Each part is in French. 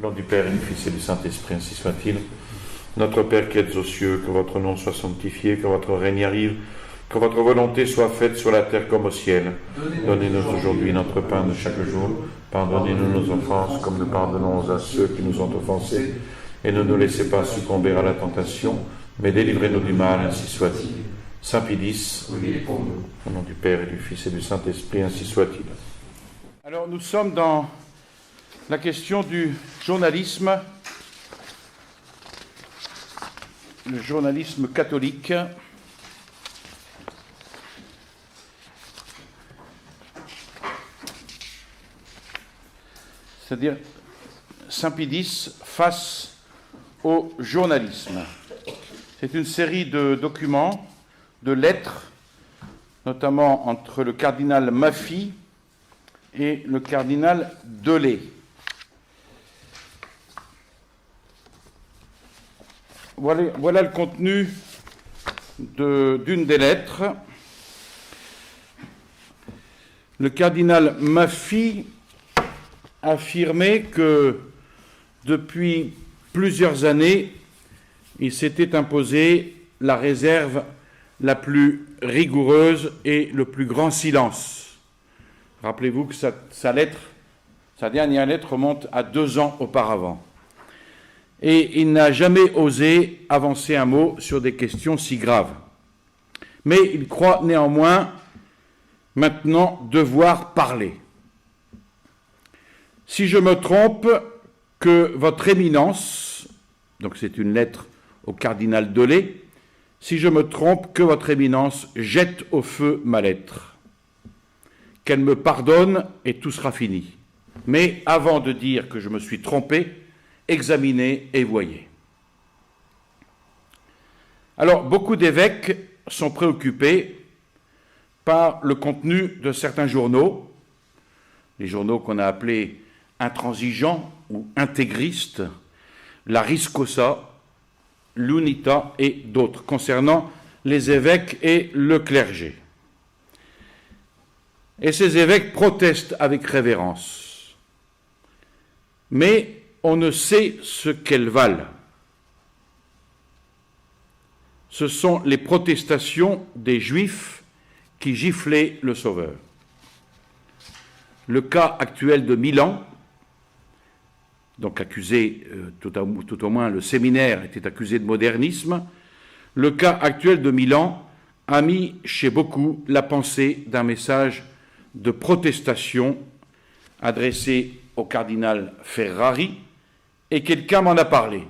Au nom du Père et du Fils et du Saint-Esprit, ainsi soit-il. Notre Père qui êtes aux cieux, que votre nom soit sanctifié, que votre règne arrive, que votre volonté soit faite sur la terre comme au ciel. Donnez-nous aujourd'hui notre pain de chaque jour. Pardonnez-nous nos offenses, comme nous pardonnons à ceux qui nous ont offensés. Et ne nous laissez pas succomber à la tentation, mais délivrez-nous du mal, ainsi soit-il. Saint Pie X, au nom du Père et du Fils et du Saint-Esprit, ainsi soit-il. Alors nous sommes dans la question du journalisme, le journalisme catholique. C'est-à-dire Saint Pie X face au journalisme. C'est une série de documents, de lettres, notamment entre le cardinal Maffy et le cardinal Delay. Voilà le contenu d'une des lettres. Le cardinal Maffy affirmait que depuis plusieurs années, il s'était imposé la réserve la plus rigoureuse et le plus grand silence. Rappelez-vous que sa dernière lettre remonte à 2 ans auparavant. Et il n'a jamais osé avancer un mot sur des questions si graves. Mais il croit néanmoins maintenant devoir parler. Si je me trompe, que votre éminence, donc c'est une lettre au cardinal Delay, si je me trompe, que votre éminence jette au feu ma lettre, qu'elle me pardonne et tout sera fini. Mais avant de dire que je me suis trompé, examinez et voyez. Alors, beaucoup d'évêques sont préoccupés par le contenu de certains journaux, les journaux qu'on a appelés intransigeants ou intégristes, la Riscosa, l'Unità et d'autres, concernant les évêques et le clergé. Et ces évêques protestent avec révérence. Mais on ne sait ce qu'elles valent. Ce sont les protestations des Juifs qui giflaient le Sauveur. Le cas actuel de Milan, donc accusé, tout au moins le séminaire était accusé de modernisme, le cas actuel de Milan a mis chez beaucoup la pensée d'un message de protestation adressé au cardinal Ferrari, et quelqu'un m'en a parlé.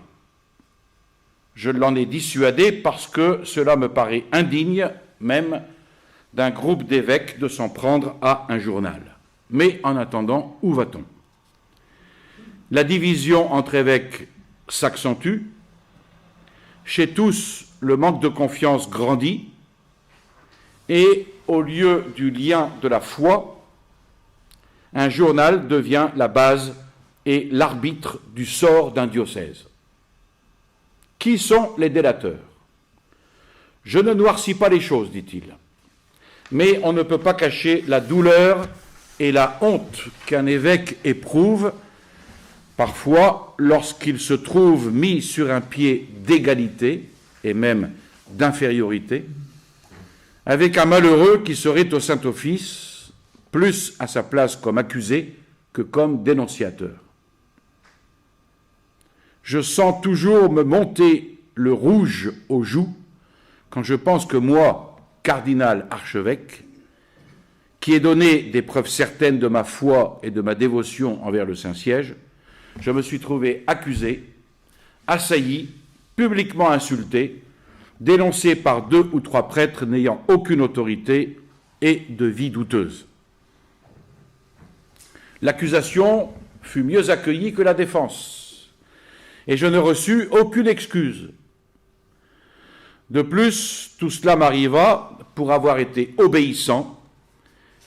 Je l'en ai dissuadé parce que cela me paraît indigne, même d'un groupe d'évêques, de s'en prendre à un journal. Mais en attendant, où va-t-on ? La division entre évêques s'accentue. Chez tous, le manque de confiance grandit. Et au lieu du lien de la foi, un journal devient la base et l'arbitre du sort d'un diocèse. Qui sont les délateurs ? Je ne noircis pas les choses, dit-il, mais on ne peut pas cacher la douleur et la honte qu'un évêque éprouve parfois lorsqu'il se trouve mis sur un pied d'égalité et même d'infériorité avec un malheureux qui serait au Saint-Office plus à sa place comme accusé que comme dénonciateur. Je sens toujours me monter le rouge aux joues quand je pense que moi, cardinal archevêque, qui ai donné des preuves certaines de ma foi et de ma dévotion envers le Saint-Siège, je me suis trouvé accusé, assailli, publiquement insulté, dénoncé par 2 ou 3 prêtres n'ayant aucune autorité et de vie douteuse. L'accusation fut mieux accueillie que la défense, et je ne reçus aucune excuse. De plus, tout cela m'arriva pour avoir été obéissant,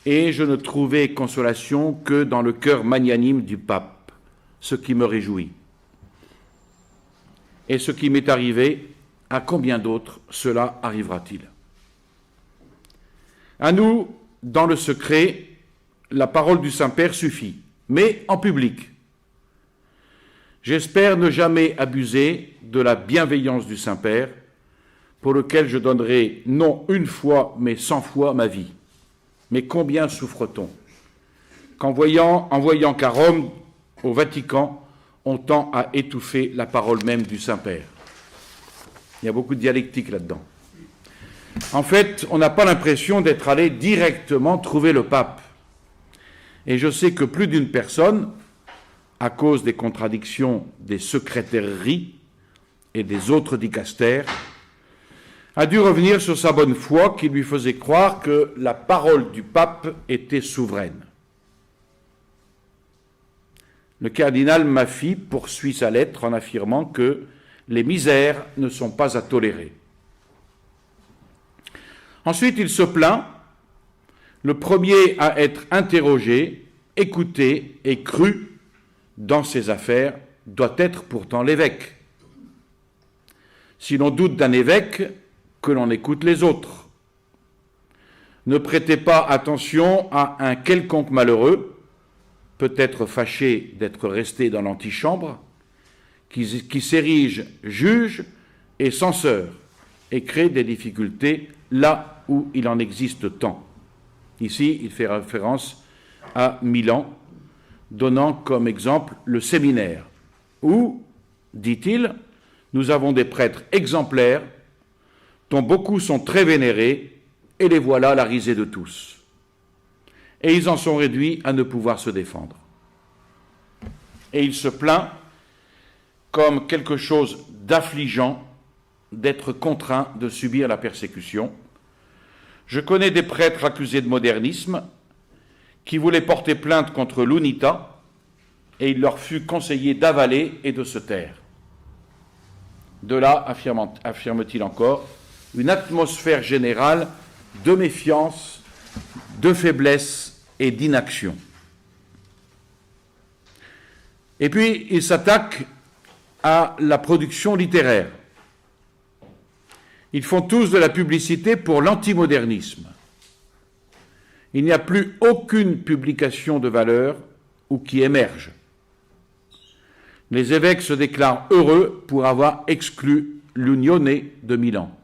et je ne trouvais consolation que dans le cœur magnanime du pape, ce qui me réjouit. Et ce qui m'est arrivé, à combien d'autres cela arrivera-t-il ? À nous, dans le secret, la parole du Saint-Père suffit, mais en public. J'espère ne jamais abuser de la bienveillance du Saint-Père, pour lequel je donnerai non une fois, mais 100 fois ma vie. Mais combien souffre-t-on en voyant qu'à Rome, au Vatican, on tend à étouffer la parole même du Saint-Père. Il y a beaucoup de dialectique là-dedans. En fait, on n'a pas l'impression d'être allé directement trouver le pape. Et je sais que plus d'une personne, à cause des contradictions des secrétaireries et des autres dicastères, a dû revenir sur sa bonne foi qui lui faisait croire que la parole du pape était souveraine. Le cardinal Maffy poursuit sa lettre en affirmant que les misères ne sont pas à tolérer. Ensuite, il se plaint, le premier à être interrogé, écouté et cru dans ses affaires doit être pourtant l'évêque. Si l'on doute d'un évêque, que l'on écoute les autres. Ne prêtez pas attention à un quelconque malheureux, peut-être fâché d'être resté dans l'antichambre, qui s'érige juge et censeur et crée des difficultés là où il en existe tant. Ici, il fait référence à Milan, donnant comme exemple le séminaire, où, dit-il, nous avons des prêtres exemplaires, dont beaucoup sont très vénérés, et les voilà la risée de tous. Et ils en sont réduits à ne pouvoir se défendre. Et il se plaint comme quelque chose d'affligeant d'être contraint de subir la persécution. Je connais des prêtres accusés de modernisme qui voulaient porter plainte contre l'UNITA et il leur fut conseillé d'avaler et de se taire. De là, affirme-t-il encore, une atmosphère générale de méfiance, de faiblesse et d'inaction. Et puis, il s'attaque à la production littéraire. Ils font tous de la publicité pour l'antimodernisme. Il n'y a plus aucune publication de valeur ou qui émerge. Les évêques se déclarent heureux pour avoir exclu l'Unione de Milan.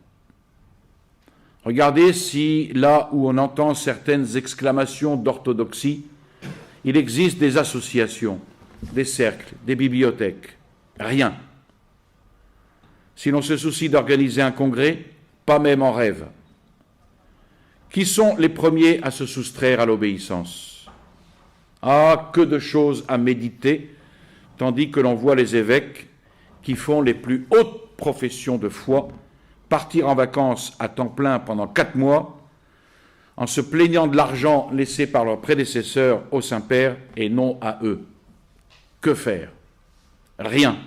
Regardez si, là où on entend certaines exclamations d'orthodoxie, il existe des associations, des cercles, des bibliothèques. Rien. Si l'on se soucie d'organiser un congrès, pas même en rêve. Qui sont les premiers à se soustraire à l'obéissance? Ah, que de choses à méditer, tandis que l'on voit les évêques qui font les plus hautes professions de foi partir en vacances à temps plein pendant 4 mois, en se plaignant de l'argent laissé par leurs prédécesseurs au Saint-Père et non à eux. Que faire? Rien.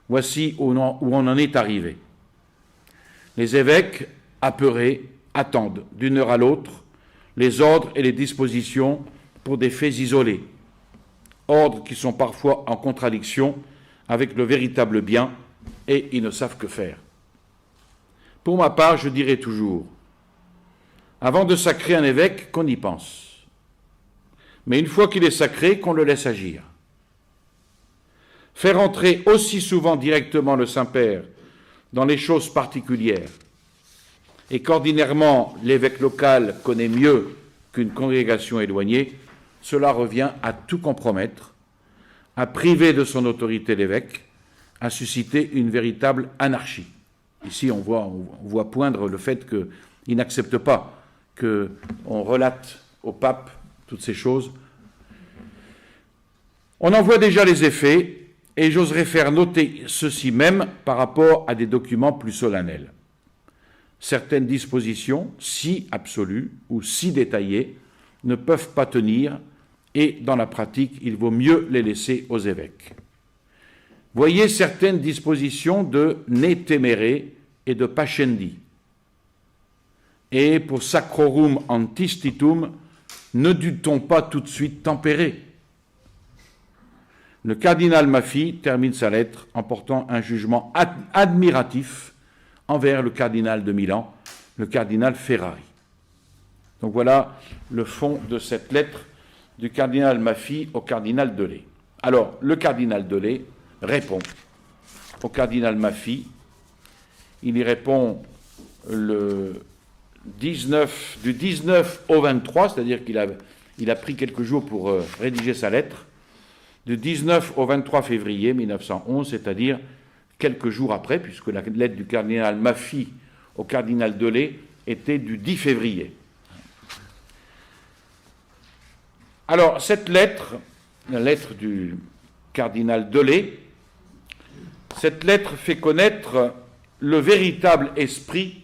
Voici où on en est arrivé. Les évêques, apeurés, attendent d'une heure à l'autre les ordres et les dispositions pour des faits isolés, ordres qui sont parfois en contradiction avec le véritable bien, et ils ne savent que faire. Pour ma part, je dirais toujours, avant de sacrer un évêque, qu'on y pense. Mais une fois qu'il est sacré, qu'on le laisse agir. Faire entrer aussi souvent directement le Saint-Père dans les choses particulières, et qu'ordinairement l'évêque local connaît mieux qu'une congrégation éloignée, cela revient à tout compromettre, à priver de son autorité l'évêque, à susciter une véritable anarchie. Ici, on voit poindre le fait qu'il n'accepte pas qu'on relate au pape toutes ces choses. On en voit déjà les effets, et j'oserais faire noter ceci même par rapport à des documents plus solennels. Certaines dispositions, si absolues ou si détaillées, ne peuvent pas tenir, et dans la pratique, il vaut mieux les laisser aux évêques. Voyez certaines dispositions de Ne Temere et de Pascendi. Et pour Sacrorum Antistitum, ne dût-on pas tout de suite tempérer? Le cardinal Maffy termine sa lettre en portant un jugement admiratif envers le cardinal de Milan, le cardinal Ferrari. Donc voilà le fond de cette lettre du cardinal Maffy au cardinal Delay. Alors, le cardinal Delay répond au cardinal Maffy. Il y répond du 19 au 23, c'est-à-dire qu'il a pris quelques jours pour rédiger sa lettre, du 19 au 23 février 1911, c'est-à-dire quelques jours après, puisque la lettre du cardinal Maffy au cardinal Delay était du 10 février. Alors, cette lettre, la lettre du cardinal Delay, cette lettre fait connaître le véritable esprit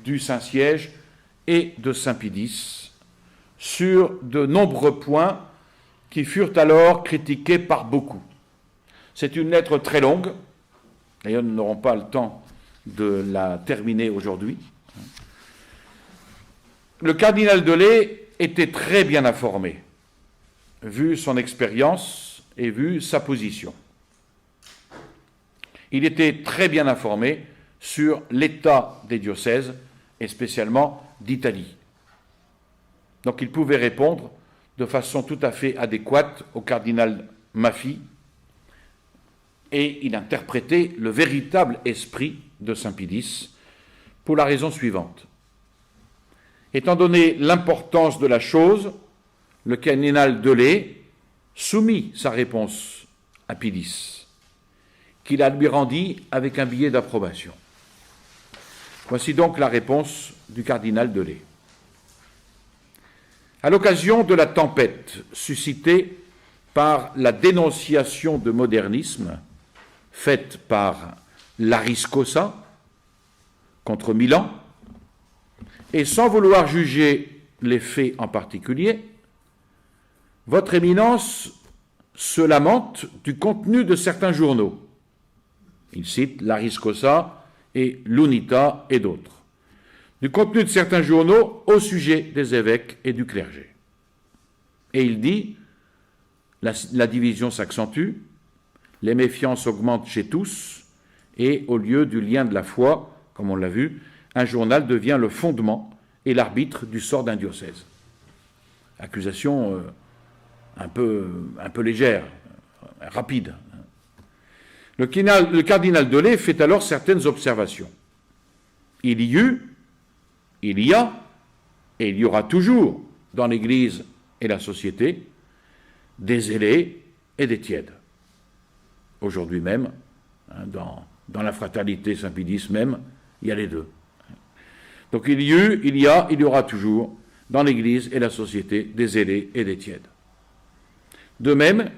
du Saint-Siège et de Saint-Pédis sur de nombreux points qui furent alors critiqués par beaucoup. C'est une lettre très longue, d'ailleurs nous n'aurons pas le temps de la terminer aujourd'hui. Le cardinal Delay était très bien informé, vu son expérience et vu sa position. Il était très bien informé sur l'état des diocèses, et spécialement d'Italie. Donc il pouvait répondre de façon tout à fait adéquate au cardinal Maffy, et il interprétait le véritable esprit de Saint-Pédis pour la raison suivante. Étant donné l'importance de la chose, le cardinal Delay soumit sa réponse à Pédis, qui la lui rendit avec un billet d'approbation. Voici donc la réponse du cardinal Delay. À l'occasion de la tempête suscitée par la dénonciation de modernisme faite par l'Ariscossa contre Milan, et sans vouloir juger les faits en particulier, votre Éminence se lamente du contenu de certains journaux. Il cite l'Ariscossa et l'Unità et d'autres. Du contenu de certains journaux au sujet des évêques et du clergé. Et il dit, la division s'accentue, les méfiances augmentent chez tous, et au lieu du lien de la foi, comme on l'a vu, un journal devient le fondement et l'arbitre du sort d'un diocèse. Accusation un peu légère, rapide. Le cardinal Delay fait alors certaines observations. Il y a, et il y aura toujours dans l'Église et la société, des zélés et des tièdes. Aujourd'hui même, dans la fraternité Saint-Pédis même, il y a les deux. Donc il y aura toujours dans l'Église et la société des zélés et des tièdes. De même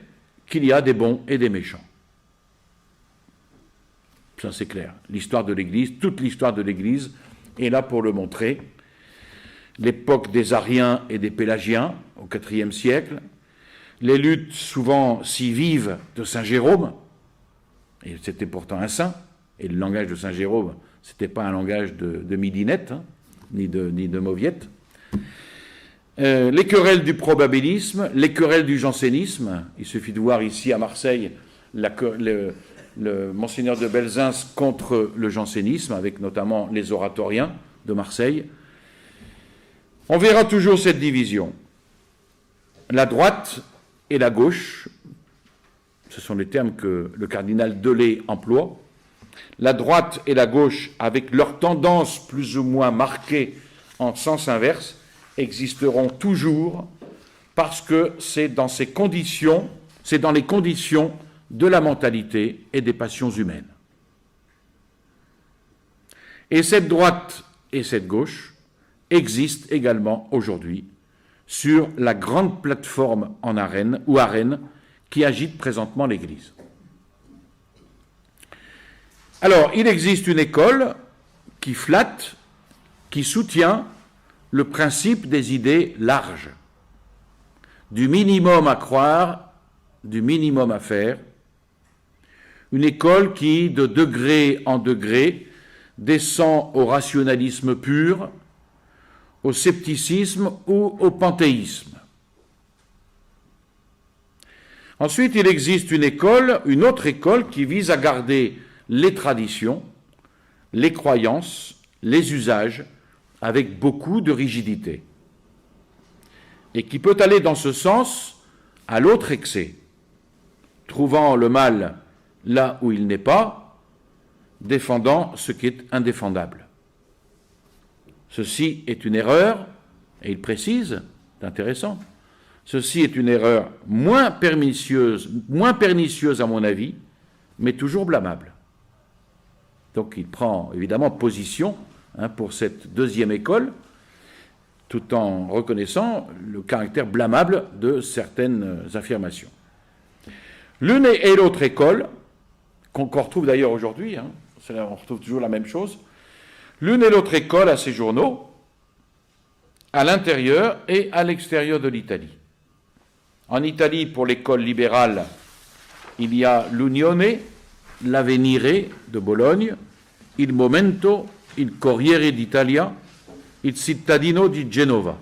qu'il y a des bons et des méchants. Ça c'est clair. L'histoire de l'Église, toute l'histoire de l'Église est là pour le montrer. L'époque des Ariens et des Pélagiens au IVe siècle, les luttes souvent si vives de Saint Jérôme, et c'était pourtant un saint, et le langage de Saint Jérôme, c'était pas un langage de midinette, ni de mauviette. Les querelles du probabilisme, les querelles du jansénisme, il suffit de voir ici à Marseille le monseigneur de Belzins contre le jansénisme, avec notamment les oratoriens de Marseille. On verra toujours cette division. La droite et la gauche, ce sont les termes que le cardinal Delay emploie, la droite et la gauche, avec leur tendance plus ou moins marquée en sens inverse, existeront toujours parce que c'est dans les conditions de la mentalité et des passions humaines. Et cette droite et cette gauche existent également aujourd'hui sur la grande plateforme en arène qui agite présentement l'Église. Alors, il existe une école qui flatte, qui soutient le principe des idées larges, du minimum à croire, du minimum à faire, une école qui, de degré en degré, descend au rationalisme pur, au scepticisme ou au panthéisme. Ensuite, il existe une autre école qui vise à garder les traditions, les croyances, les usages, avec beaucoup de rigidité, et qui peut aller dans ce sens à l'autre excès, trouvant le mal là où il n'est pas, défendant ce qui est indéfendable. Ceci est une erreur, et il précise, c'est intéressant, ceci est une erreur moins pernicieuse à mon avis, mais toujours blâmable. Donc il prend évidemment position pour cette deuxième école, tout en reconnaissant le caractère blâmable de certaines affirmations. L'une et l'autre école, qu'on retrouve d'ailleurs aujourd'hui, on retrouve toujours la même chose, l'une et l'autre école a ses journaux à l'intérieur et à l'extérieur de l'Italie. En Italie, pour l'école libérale, il y a l'Unione, l'Avvenire de Bologne, il Momento, il Corriere d'Italia, il Cittadino di Genova.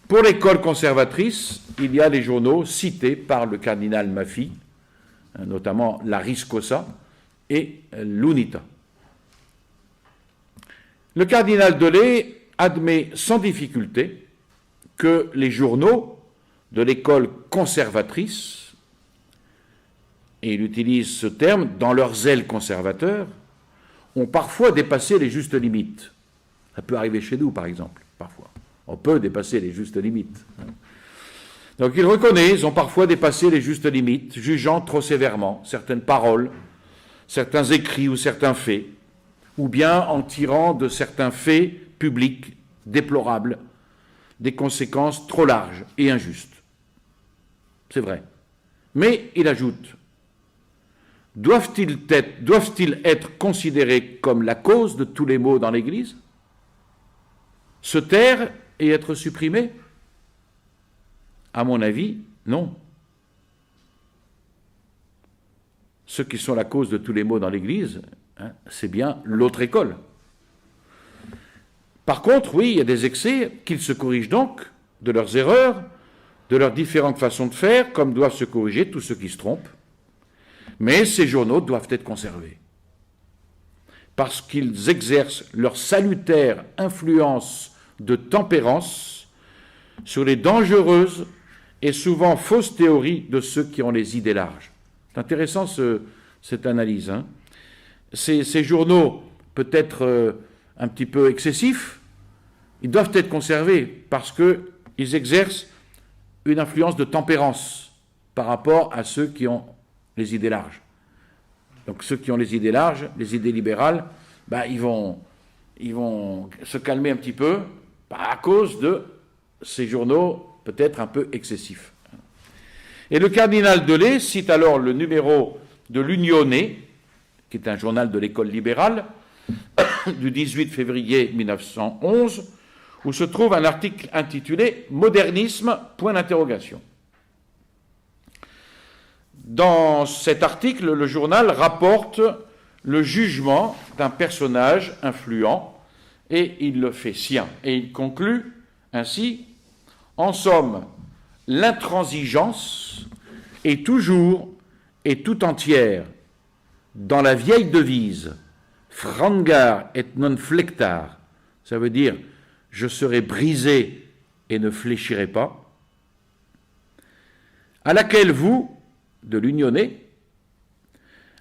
Pour l'école conservatrice, il y a les journaux cités par le cardinal Maffei, notamment la Riscosa et l'Unità. Le cardinal Delay admet sans difficulté que les journaux de l'école conservatrice, et il utilise ce terme, dans leur zèle conservateur, ont parfois dépassé les justes limites. Ça peut arriver chez nous, par exemple, parfois. On peut dépasser les justes limites. Donc il reconnaît, ils ont parfois dépassé les justes limites, jugeant trop sévèrement certaines paroles, certains écrits ou certains faits, ou bien en tirant de certains faits publics déplorables des conséquences trop larges et injustes. C'est vrai. Mais il ajoute, doivent-ils être considérés comme la cause de tous les maux dans l'Église? Se taire et être supprimés? À mon avis, non. Ceux qui sont la cause de tous les maux dans l'Église, c'est bien l'autre école. Par contre, oui, il y a des excès, qu'ils se corrigent donc de leurs erreurs, de leurs différentes façons de faire, comme doivent se corriger tous ceux qui se trompent. Mais ces journaux doivent être conservés, parce qu'ils exercent leur salutaire influence de tempérance sur les dangereuses et souvent fausses théories de ceux qui ont les idées larges. C'est intéressant cette analyse. Ces journaux, peut-être un petit peu excessifs, ils doivent être conservés parce qu'ils exercent une influence de tempérance par rapport à ceux qui ont les idées larges. Donc ceux qui ont les idées larges, les idées libérales, ils vont se calmer un petit peu à cause de ces journaux peut-être un peu excessifs. Et le cardinal Delay cite alors le numéro de l'Unione, qui est un journal de l'école libérale, du 18 février 1911, où se trouve un article intitulé « Modernisme ?» point d'interrogation. Dans cet article, le journal rapporte le jugement d'un personnage influent et il le fait sien. Et il conclut ainsi, en somme, l'intransigeance est toujours et tout entière dans la vieille devise « Frangar et non flectar », ça veut dire « je serai brisé et ne fléchirai pas », à laquelle vous, de l'Unione,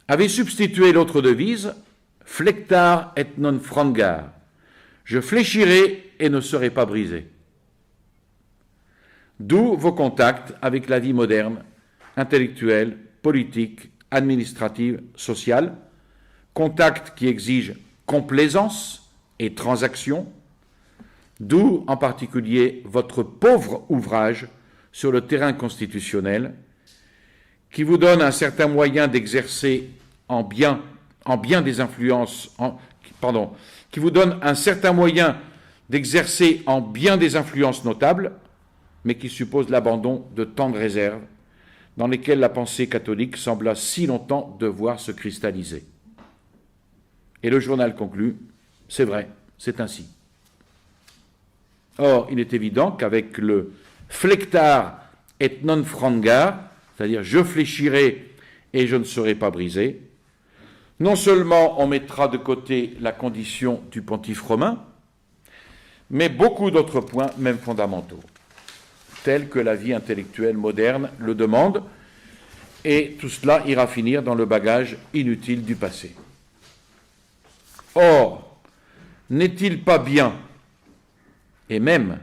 avez substitué l'autre devise « Flectar et non frangar », je fléchirai et ne serai pas brisé. D'où vos contacts avec la vie moderne, intellectuelle, politique, administrative, sociale, contacts qui exigent complaisance et transaction, d'où en particulier votre pauvre ouvrage sur le terrain constitutionnel, qui vous donne un certain moyen d'exercer qui vous donne un certain moyen d'exercer en bien des influences notables, mais qui suppose l'abandon de tant de réserves, dans lesquelles la pensée catholique sembla si longtemps devoir se cristalliser. Et le journal conclut, c'est vrai, c'est ainsi. Or, il est évident qu'avec le flectar et non frangar, c'est-à-dire je fléchirai et je ne serai pas brisé, non seulement on mettra de côté la condition du pontife romain, mais beaucoup d'autres points, même fondamentaux, tels que la vie intellectuelle moderne le demande, et tout cela ira finir dans le bagage inutile du passé. Or, n'est-il pas bien, et même,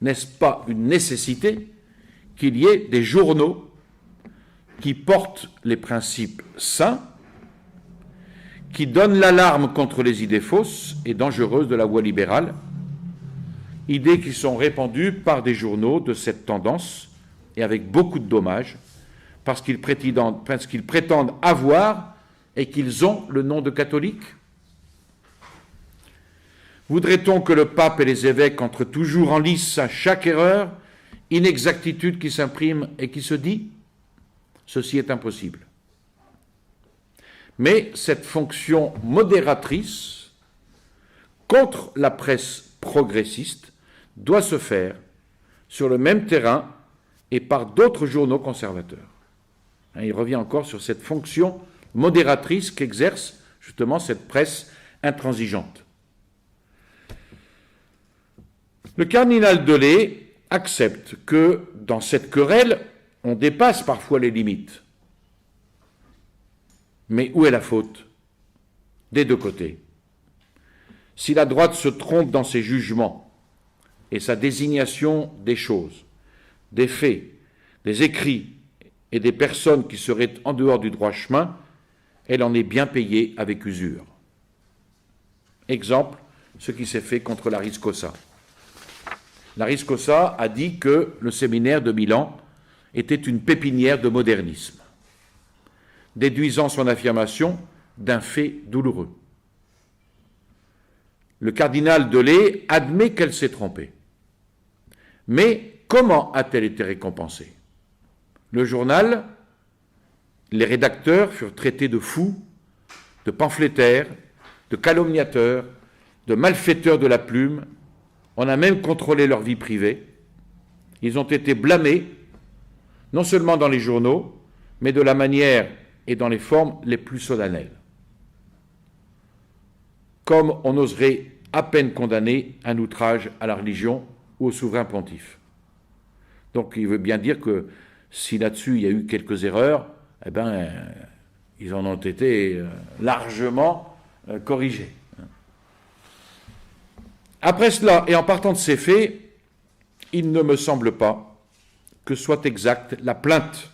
n'est-ce pas une nécessité, qu'il y ait des journaux qui portent les principes sains, qui donnent l'alarme contre les idées fausses et dangereuses de la voie libérale, idées qui sont répandues par des journaux de cette tendance et avec beaucoup de dommages, parce qu'ils prétendent avoir et qu'ils ont le nom de catholiques? Voudrait-on que le pape et les évêques entrent toujours en lice à chaque erreur, inexactitude qui s'imprime et qui se dit? Ceci est impossible. Mais cette fonction modératrice contre la presse progressiste doit se faire sur le même terrain et par d'autres journaux conservateurs. Il revient encore sur cette fonction modératrice qu'exerce justement cette presse intransigeante. Le cardinal Delay accepte que dans cette querelle, on dépasse parfois les limites. Mais où est la faute? Des deux côtés. Si la droite se trompe dans ses jugements et sa désignation des choses, des faits, des écrits et des personnes qui seraient en dehors du droit chemin, elle en est bien payée avec usure. Exemple, ce qui s'est fait contre Laris Cossa. Laris Cossa a dit que le séminaire de Milan était une pépinière de modernisme, déduisant son affirmation d'un fait douloureux. Le cardinal Delay admet qu'elle s'est trompée. Mais comment a-t-elle été récompensée? Le journal, les rédacteurs furent traités de fous, de pamphlétaires, de calomniateurs, de malfaiteurs de la plume. On a même contrôlé leur vie privée. Ils ont été blâmés, non seulement dans les journaux, mais de la manière et dans les formes les plus solennelles. Comme on oserait à peine condamner un outrage à la religion ou au souverain pontife. Donc il veut bien dire que si là-dessus il y a eu quelques erreurs, eh bien, ils en ont été largement corrigés. Après cela, et en partant de ces faits, il ne me semble pas que soit exacte la plainte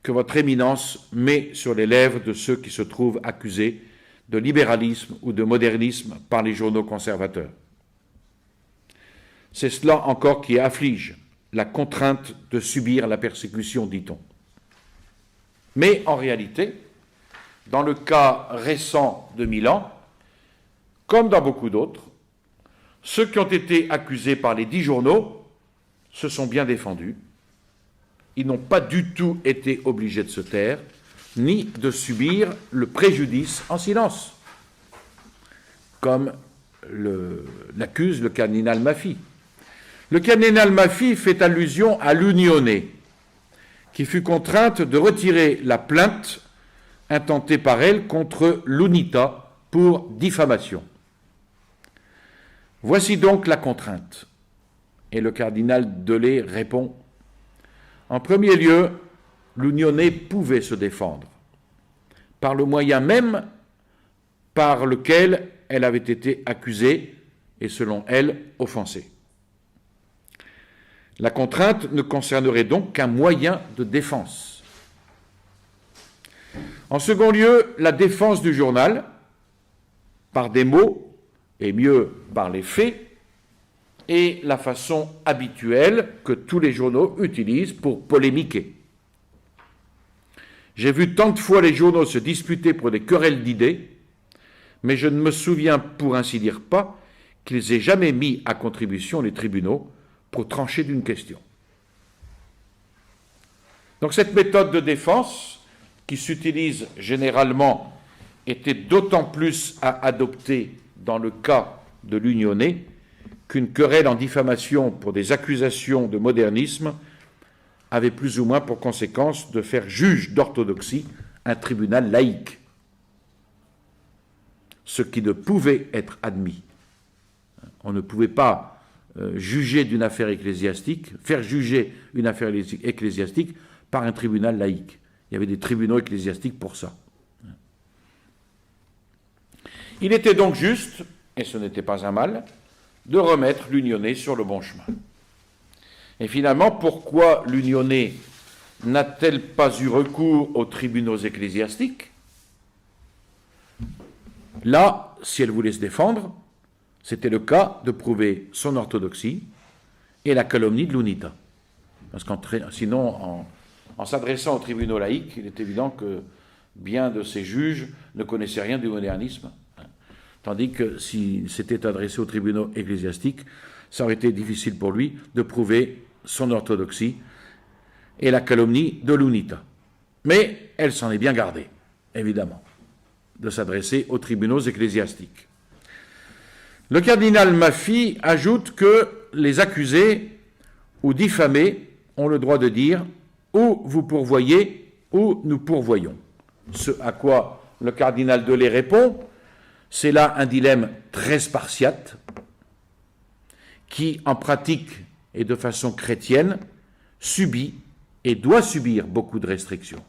que votre éminence met sur les lèvres de ceux qui se trouvent accusés de libéralisme ou de modernisme par les journaux conservateurs. C'est cela encore qui afflige la contrainte de subir la persécution, dit-on. Mais en réalité, dans le cas récent de Milan, comme dans beaucoup d'autres, ceux qui ont été accusés par les 10 journaux se sont bien défendus. Ils n'ont pas du tout été obligés de se taire, ni de subir le préjudice en silence, comme l'accuse le cardinal Maffy. Le cardinal Maffy fait allusion à l'Unione, qui fut contrainte de retirer la plainte intentée par elle contre l'Unità pour diffamation. Voici donc la contrainte. Et le cardinal Delay répond: en premier lieu, l'Unione pouvait se défendre par le moyen même par lequel elle avait été accusée et, selon elle, offensée. La contrainte ne concernerait donc qu'un moyen de défense. En second lieu, la défense du journal, par des mots, et mieux par les faits, est la façon habituelle que tous les journaux utilisent pour polémiquer. J'ai vu tant de fois les journaux se disputer pour des querelles d'idées, mais je ne me souviens pour ainsi dire pas qu'ils aient jamais mis à contribution les tribunaux pour trancher d'une question. Donc cette méthode de défense, qui s'utilise généralement, était d'autant plus à adopter dans le cas de l'Unione qu'une querelle en diffamation pour des accusations de modernisme avait plus ou moins pour conséquence de faire juge d'orthodoxie un tribunal laïque, ce qui ne pouvait être admis. On ne pouvait pas juger d'une affaire ecclésiastique, faire juger une affaire ecclésiastique par un tribunal laïque. Il y avait des tribunaux ecclésiastiques pour ça. Il était donc juste, et ce n'était pas un mal, de remettre l'Unionnais sur le bon chemin. Et finalement, pourquoi l'Unionnais n'a-t-elle pas eu recours aux tribunaux ecclésiastiques? Là, si elle voulait se défendre, c'était le cas de prouver son orthodoxie et la calomnie de l'UNITA. Parce que sinon, en s'adressant aux tribunaux laïcs, il est évident que bien de ces juges ne connaissaient rien du modernisme. Tandis que s'il s'était adressé aux tribunaux ecclésiastiques, ça aurait été difficile pour lui de prouver son orthodoxie et la calomnie de l'UNITA. Mais elle s'en est bien gardée, évidemment, de s'adresser aux tribunaux ecclésiastiques. Le cardinal Maffy ajoute que les accusés ou diffamés ont le droit de dire « ou vous pourvoyez ou nous pourvoyons ». Ce à quoi le cardinal Delay répond « c'est là un dilemme très spartiate qui, en pratique et de façon chrétienne, subit et doit subir beaucoup de restrictions.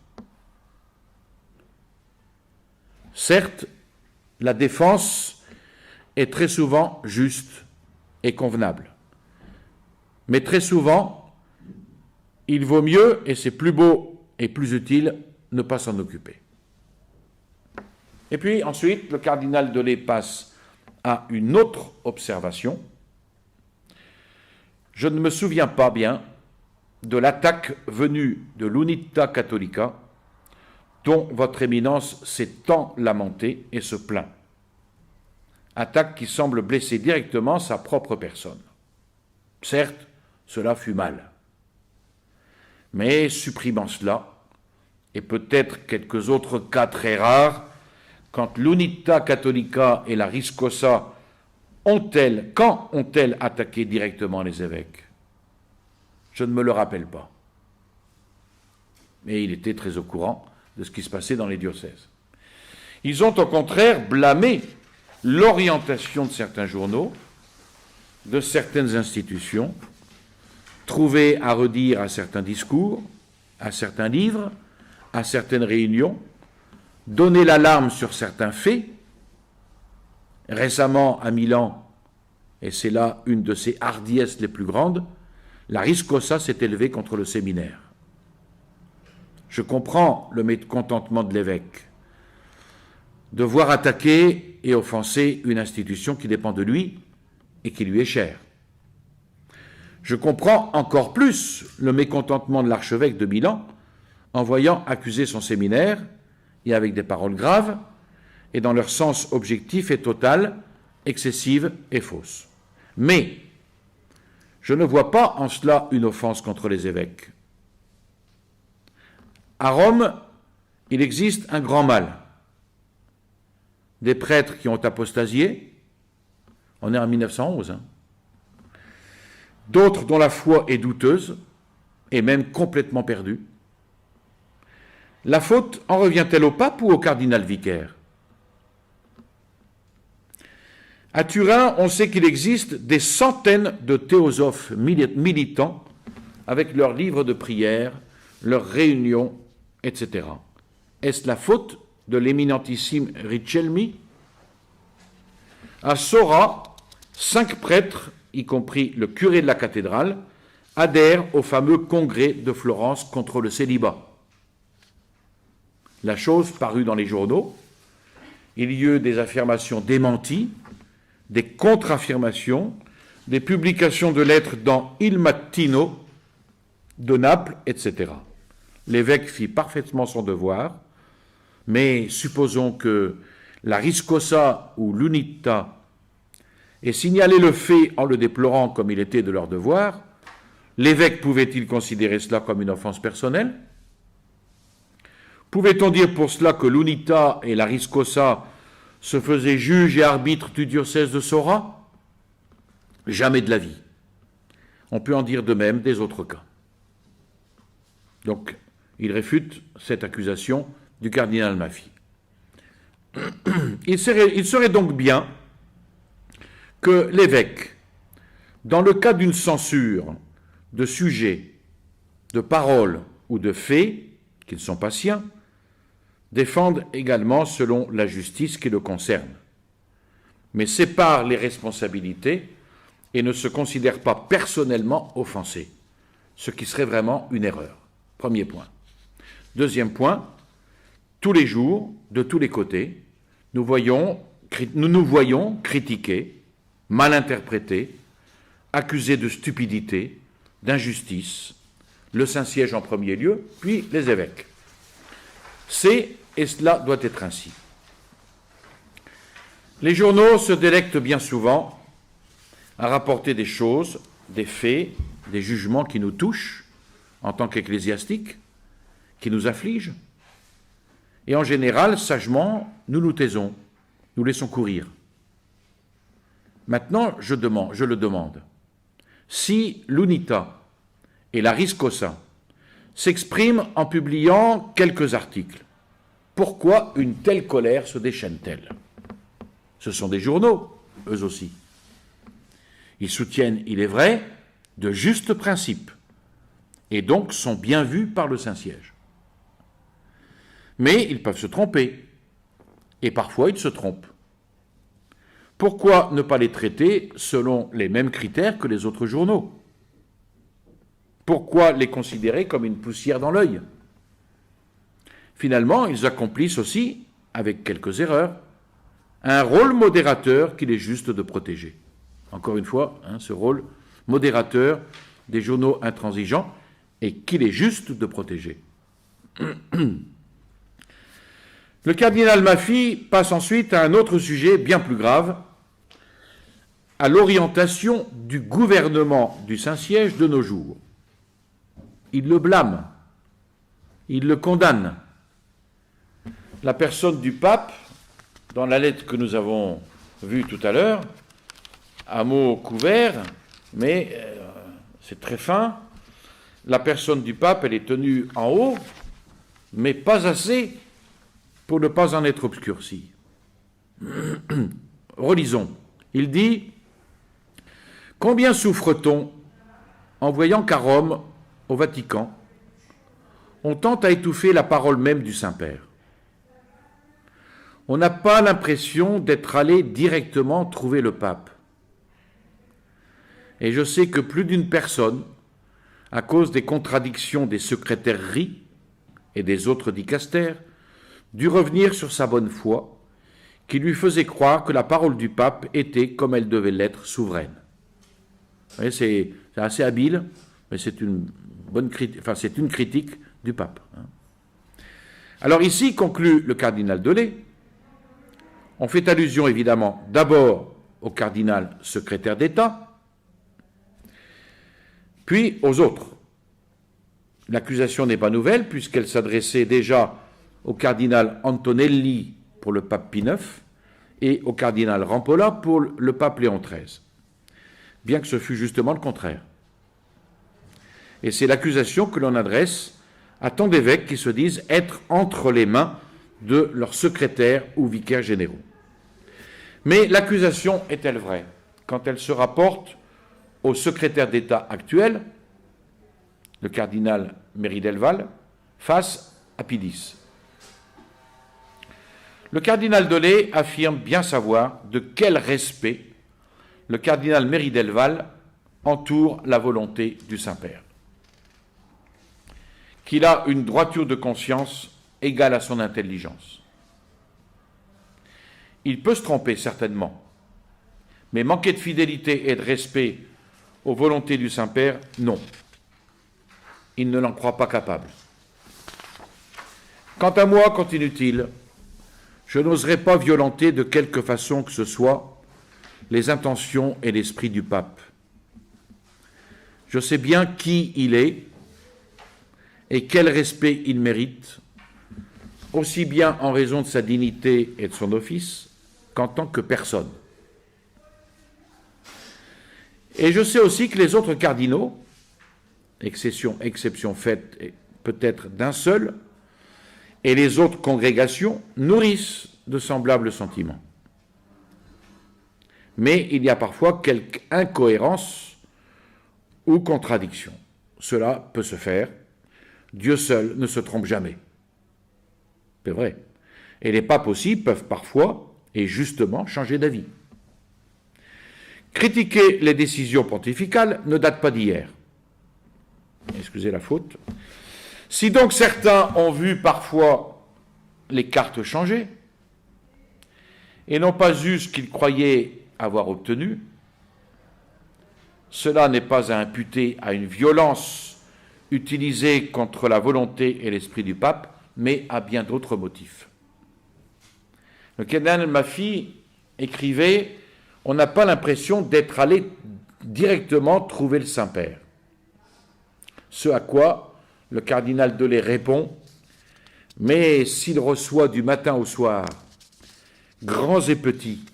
Certes, la défense est très souvent juste et convenable, mais très souvent, il vaut mieux, et c'est plus beau et plus utile, ne pas s'en occuper. Et puis ensuite, le cardinal Delay passe à une autre observation. Je ne me souviens pas bien de l'attaque venue de l'Unità Catholica dont votre éminence s'est tant lamentée et se plaint. Attaque qui semble blesser directement sa propre personne. Certes, cela fut mal. Mais supprimant cela, et peut-être quelques autres cas très rares, quand l'Unità Catholica et la Riscosa quand ont-elles attaqué directement les évêques? Je ne me le rappelle pas. Mais il était très au courant de ce qui se passait dans les diocèses. Ils ont au contraire blâmé l'orientation de certains journaux, de certaines institutions, trouvé à redire à certains discours, à certains livres, à certaines réunions, donné l'alarme sur certains faits. Récemment, à Milan, et c'est là une de ses hardiesses les plus grandes, la Riscosa s'est élevée contre le séminaire. Je comprends le mécontentement de l'évêque de voir attaquer et offenser une institution qui dépend de lui et qui lui est chère. Je comprends encore plus le mécontentement de l'archevêque de Milan en voyant accuser son séminaire, et avec des paroles graves, et dans leur sens objectif et total, excessive et fausse. Mais je ne vois pas en cela une offense contre les évêques. À Rome, il existe un grand mal. Des prêtres qui ont apostasié, on est en 1911, d'autres dont la foi est douteuse et même complètement perdue. La faute en revient-elle au pape ou au cardinal vicaire? À Turin, on sait qu'il existe des centaines de théosophes militants avec leurs livres de prière, leurs réunions, etc. Est-ce la faute de l'éminentissime Ricelmi? À Sora, 5 prêtres, y compris le curé de la cathédrale, adhèrent au fameux congrès de Florence contre le célibat. La chose parut dans les journaux, il y eut des affirmations démenties, des contre-affirmations, des publications de lettres dans Il Mattino de Naples, etc. L'évêque fit parfaitement son devoir, mais supposons que la Riscosa ou l'Unità ait signalé le fait en le déplorant comme il était de leur devoir, l'évêque pouvait-il considérer cela comme une offense personnelle? Pouvait-on dire pour cela que l'Unità et la Riscosa se faisaient juges et arbitres du diocèse de Sora? Jamais de la vie. On peut en dire de même des autres cas. Donc, il réfute cette accusation du cardinal Maffy. Il serait donc bien que l'évêque, dans le cas d'une censure de sujets, de paroles ou de faits, qui ne sont pas siens, défendent également selon la justice qui le concerne, mais séparent les responsabilités et ne se considèrent pas personnellement offensés, ce qui serait vraiment une erreur. Premier point. Deuxième point, tous les jours, de tous les côtés, nous nous voyons critiqués, mal interprétés, accusés de stupidité, d'injustice, le Saint-Siège en premier lieu, puis les évêques. Et cela doit être ainsi. Les journaux se délectent bien souvent à rapporter des choses, des faits, des jugements qui nous touchent en tant qu'ecclésiastiques, qui nous affligent, et en général, sagement, nous nous taisons, nous laissons courir. Maintenant, je le demande, si l'UNITA et la Riscosa s'expriment en publiant quelques articles, pourquoi une telle colère se déchaîne-t-elle? Ce sont des journaux, eux aussi. Ils soutiennent, il est vrai, de justes principes, et donc sont bien vus par le Saint-Siège. Mais ils peuvent se tromper, et parfois ils se trompent. Pourquoi ne pas les traiter selon les mêmes critères que les autres journaux? Pourquoi les considérer comme une poussière dans l'œil? Finalement, ils accomplissent aussi, avec quelques erreurs, un rôle modérateur qu'il est juste de protéger. Encore une fois, ce rôle modérateur des journaux intransigeants et qu'il est juste de protéger. Le cardinal Maffy passe ensuite à un autre sujet bien plus grave, à l'orientation du gouvernement du Saint-Siège de nos jours. Il le blâme, il le condamne. La personne du pape, dans la lettre que nous avons vue tout à l'heure, à mots couverts, mais c'est très fin, la personne du pape, elle est tenue en haut, mais pas assez pour ne pas en être obscurcie. Relisons. Il dit « Combien souffre-t-on en voyant qu'à Rome, au Vatican, on tente à étouffer la parole même du Saint-Père. On n'a pas l'impression d'être allé directement trouver le pape. Et je sais que plus d'une personne, à cause des contradictions des secrétaireries et des autres dicastères, dut revenir sur sa bonne foi, qui lui faisait croire que la parole du pape était, comme elle devait l'être, souveraine. Vous voyez, c'est assez habile, mais c'est une critique du pape. Alors ici, conclut le cardinal Delay, on fait allusion évidemment d'abord au cardinal secrétaire d'État, puis aux autres. L'accusation n'est pas nouvelle puisqu'elle s'adressait déjà au cardinal Antonelli pour le pape Pie IX et au cardinal Rampolla pour le pape Léon XIII, bien que ce fût justement le contraire. Et c'est l'accusation que l'on adresse à tant d'évêques qui se disent être entre les mains de leurs secrétaires ou vicaires généraux. Mais l'accusation est-elle vraie quand elle se rapporte au secrétaire d'État actuel, le cardinal Méry-Delval, face à Pie X? Le cardinal Delay affirme bien savoir de quel respect le cardinal Méry-Delval entoure la volonté du Saint-Père, qu'il a une droiture de conscience égale à son intelligence. Il peut se tromper, certainement, mais manquer de fidélité et de respect aux volontés du Saint-Père, non. Il ne l'en croit pas capable. Quant à moi, continue-t-il, je n'oserais pas violenter de quelque façon que ce soit les intentions et l'esprit du pape. Je sais bien qui il est et quel respect il mérite, aussi bien en raison de sa dignité et de son office qu'en tant que personne. Et je sais aussi que les autres cardinaux, exception faite peut-être d'un seul, et les autres congrégations nourrissent de semblables sentiments. Mais il y a parfois quelque incohérence ou contradiction. Cela peut se faire Dieu seul ne se trompe jamais. C'est vrai. Et les papes aussi peuvent parfois, et justement, changer d'avis. Critiquer les décisions pontificales ne date pas d'hier. Excusez la faute. Si donc certains ont vu parfois les cartes changer et n'ont pas eu ce qu'ils croyaient avoir obtenu, cela n'est pas à imputer à une violence utilisée contre la volonté et l'esprit du pape, mais à bien d'autres motifs. Le cardinal Maffy écrivait « On n'a pas l'impression d'être allé directement trouver le Saint-Père ». Ce à quoi le cardinal Delay répond « Mais s'il reçoit du matin au soir, grands et petits,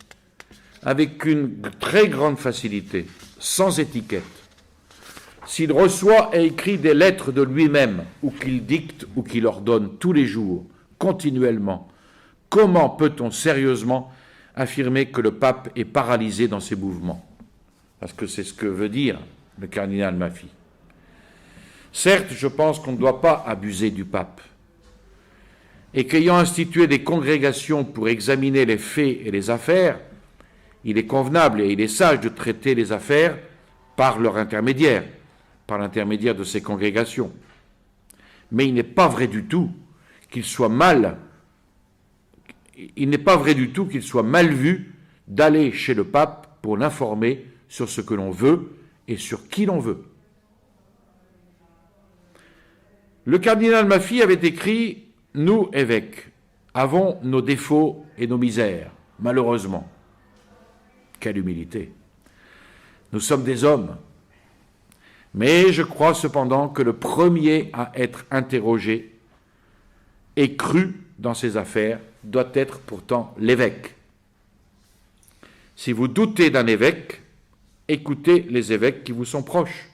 avec une très grande facilité, sans étiquette, s'il reçoit et écrit des lettres de lui-même, ou qu'il dicte ou qu'il ordonne tous les jours, continuellement, comment peut-on sérieusement affirmer que le pape est paralysé dans ses mouvements ?» Parce que c'est ce que veut dire le cardinal Maffy. Certes, je pense qu'on ne doit pas abuser du pape, et qu'ayant institué des congrégations pour examiner les faits et les affaires, il est convenable et il est sage de traiter les affaires par leur intermédiaire, par l'intermédiaire de ces congrégations. Mais il n'est pas vrai du tout qu'il soit mal vu d'aller chez le pape pour l'informer sur ce que l'on veut et sur qui l'on veut. Le cardinal Maffy avait écrit « Nous, évêques, avons nos défauts et nos misères, malheureusement. » Quelle humilité! Nous sommes des hommes. Mais je crois cependant que le premier à être interrogé et cru dans ses affaires doit être pourtant l'évêque. Si vous doutez d'un évêque, écoutez les évêques qui vous sont proches,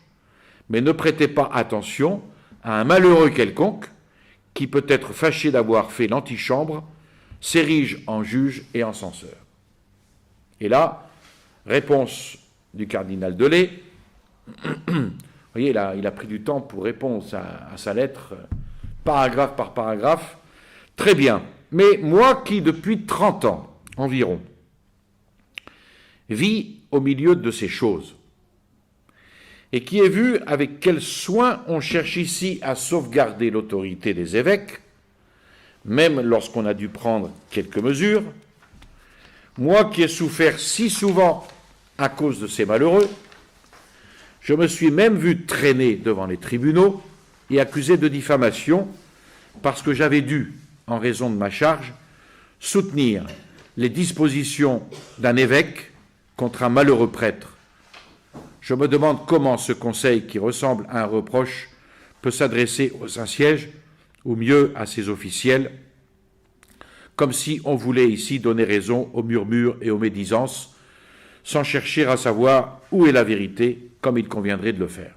mais ne prêtez pas attention à un malheureux quelconque qui peut être fâché d'avoir fait l'antichambre, s'érige en juge et en censeur. Et là, réponse du cardinal Delay. Vous voyez, il a pris du temps pour répondre à sa lettre, paragraphe par paragraphe. Très bien. Mais moi qui, depuis 30 ans environ, vis au milieu de ces choses, et qui ai vu avec quel soin on cherche ici à sauvegarder l'autorité des évêques, même lorsqu'on a dû prendre quelques mesures, moi qui ai souffert si souvent à cause de ces malheureux, je me suis même vu traîner devant les tribunaux et accusé de diffamation parce que j'avais dû, en raison de ma charge, soutenir les dispositions d'un évêque contre un malheureux prêtre. Je me demande comment ce conseil qui ressemble à un reproche peut s'adresser au Saint-Siège, ou mieux à ses officiels, comme si on voulait ici donner raison aux murmures et aux médisances, sans chercher à savoir où est la vérité, comme il conviendrait de le faire.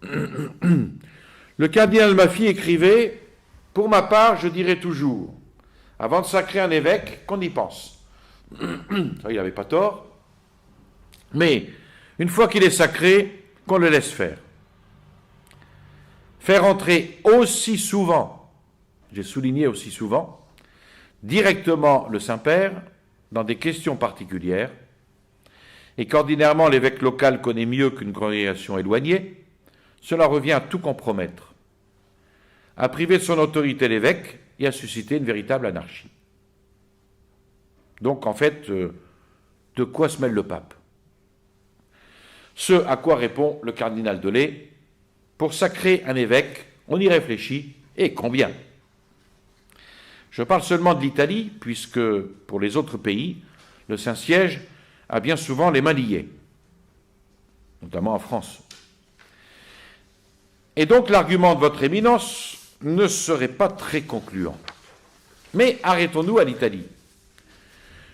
Le cardinal Maffy écrivait « Pour ma part, je dirais toujours, avant de sacrer un évêque, qu'on y pense. » Ça, il n'avait pas tort. Mais, une fois qu'il est sacré, qu'on le laisse faire. Faire entrer aussi souvent, j'ai souligné aussi souvent, directement le Saint-Père dans des questions particulières, et qu'ordinairement l'évêque local connaît mieux qu'une congrégation éloignée, cela revient à tout compromettre, à priver de son autorité l'évêque et à susciter une véritable anarchie. Donc, en fait, de quoi se mêle le pape ? Ce à quoi répond le cardinal Delay, pour sacrer un évêque, on y réfléchit, et combien ? Je parle seulement de l'Italie, puisque pour les autres pays, le Saint-Siège a bien souvent les mains liées, notamment en France. Et donc l'argument de votre éminence ne serait pas très concluant. Mais arrêtons-nous à l'Italie.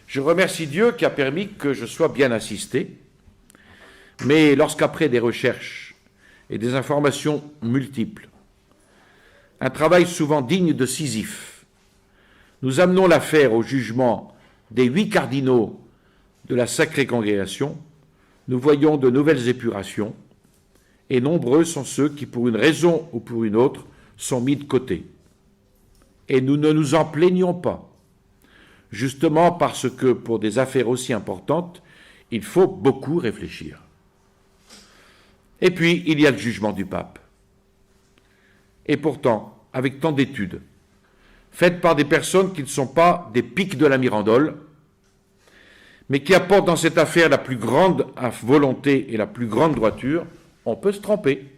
Je remercie Dieu qui a permis que je sois bien assisté, mais lorsqu'après des recherches et des informations multiples, un travail souvent digne de Sisyphe, nous amenons l'affaire au jugement des 8 cardinaux de la Sacrée Congrégation, nous voyons de nouvelles épurations et nombreux sont ceux qui, pour une raison ou pour une autre, sont mis de côté. Et nous ne nous en plaignons pas, justement parce que pour des affaires aussi importantes, il faut beaucoup réfléchir. Et puis, il y a le jugement du pape. Et pourtant, avec tant d'études, faites par des personnes qui ne sont pas des pics de la Mirandole, mais qui apportent dans cette affaire la plus grande volonté et la plus grande droiture, on peut se tromper.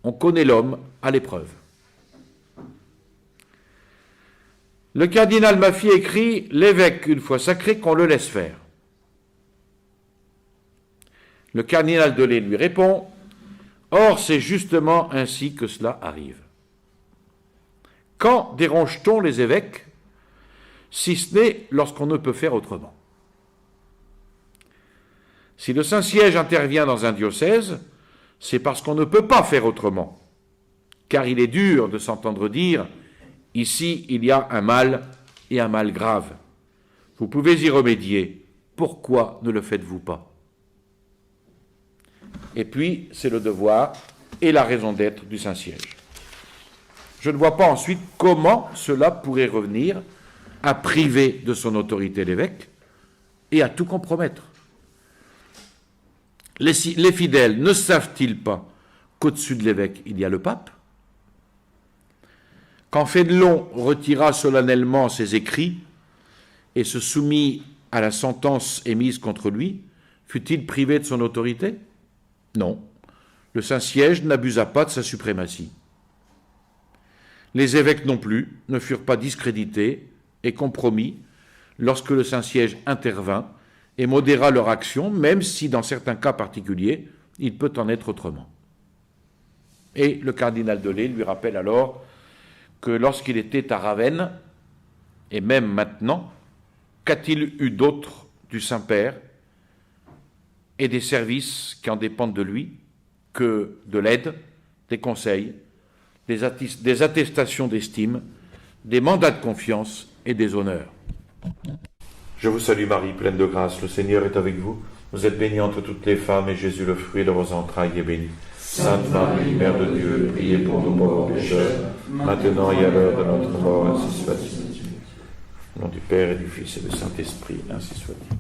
On connaît l'homme à l'épreuve. Le cardinal Maffy écrit « L'évêque, une fois sacré, qu'on le laisse faire ». Le cardinal Delay lui répond « Or, c'est justement ainsi que cela arrive. Quand dérange-t-on les évêques, si ce n'est lorsqu'on ne peut faire autrement ? Si le Saint-Siège intervient dans un diocèse, c'est parce qu'on ne peut pas faire autrement, car il est dur de s'entendre dire « Ici, il y a un mal, et un mal grave. Vous pouvez y remédier. Pourquoi ne le faites-vous pas ?» Et puis, c'est le devoir et la raison d'être du Saint-Siège. Je ne vois pas ensuite comment cela pourrait revenir à priver de son autorité l'évêque et à tout compromettre. Les fidèles ne savent-ils pas qu'au-dessus de l'évêque, il y a le pape ? Quand Fénelon retira solennellement ses écrits et se soumit à la sentence émise contre lui, fut-il privé de son autorité ? Non, le Saint-Siège n'abusa pas de sa suprématie. Les évêques non plus ne furent pas discrédités et compromis lorsque le Saint-Siège intervint et modéra leur action, même si dans certains cas particuliers, il peut en être autrement. Et le cardinal Delay lui rappelle alors que lorsqu'il était à Ravenne, et même maintenant, qu'a-t-il eu d'autre du Saint-Père et des services qui en dépendent de lui que de l'aide, des conseils, des attestations d'estime, des mandats de confiance et des honneurs. Je vous salue Marie, pleine de grâce, le Seigneur est avec vous. Vous êtes bénie entre toutes les femmes, et Jésus, le fruit de vos entrailles, est béni. Sainte Marie, Mère de Dieu, priez pour nous pauvres pécheurs, maintenant et à l'heure de notre mort, ainsi soit-il. Au nom du Père et du Fils et du Saint-Esprit, ainsi soit-il.